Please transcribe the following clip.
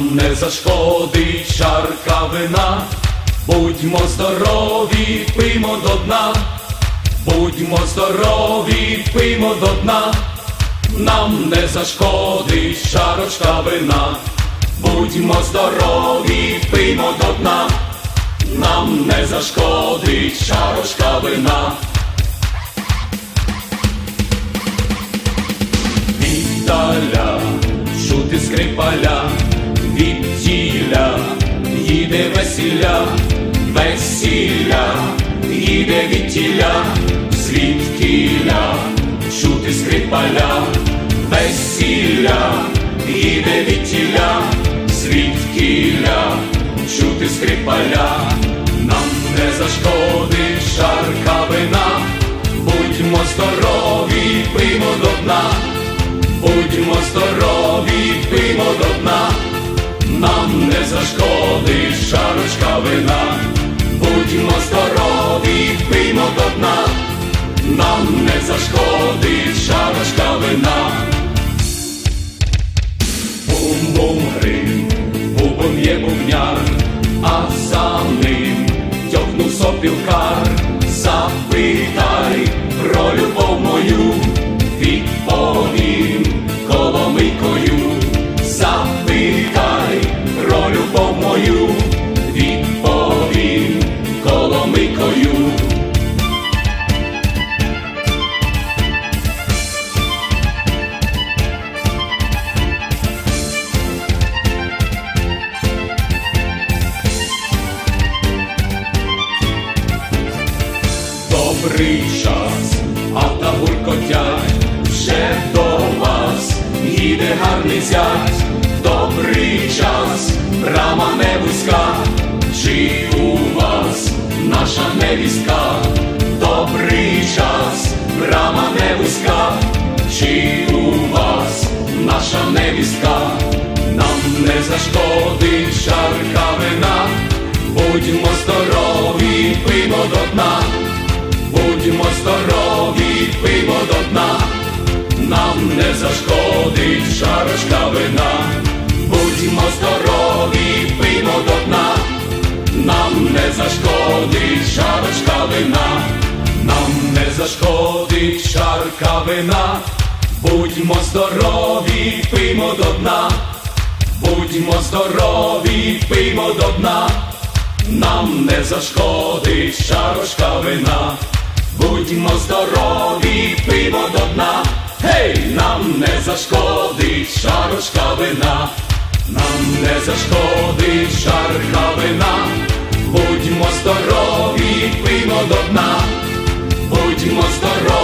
нам не зашкодить чарка вина. Будьмо здорові, пиймо до дна, будьмо здорові, пиймо до дна, нам не зашкодить чарочка вина. Будьмо здорові, пиймо до дна, нам не зашкодить чарочка вина. Віддаля чути скрипаля, відтіля їде весілля, весілля їде відтіля, звідкіля чути скрипаля, весілля їде відтіля, звідкіля чути скрипаля. Нам не зашкодить чарка вина, будьмо здорові, пиймо до дна, будьмо здорові, пиймо до дна, нам не зашкодить чарочка вина. Будьмо здорові, пиймо до дна, нам не зашкодить чарочка вина. Бум-бум грим, бубон є бубняр, а за ним тьохнув сопілкар. Запитай про любов мою, відповім Коломийкою. Запитай про любов мою, відповім Коломийкою. Добрий час, авто гуркотять, вже до вас їде гарний зять. Добрий час, брама не вузька, чи у вас наша невістка? Добрий час, брама не вузька, чи у вас наша невістка? Нам не зашкодить чарка вина, будьмо здорові, пиймо до дна, будьмо здорові, пиймо до дна, нам не зашкодить чарочка вина. Будьмо здорові, пиймо до дна, нам не зашкодить чарочка вина, нам не зашкодить чарка вина. Будьмо здорові, пиймо до дна, будьмо здорові, пиймо до дна, нам не зашкодить чарочка вина. Будьмо здорові, пиймо до дна, гей, нам не зашкодить чарочка вина, нам не зашкодить чарка вина. Будьмо здорові, пиймо до дна, будьмо здорові.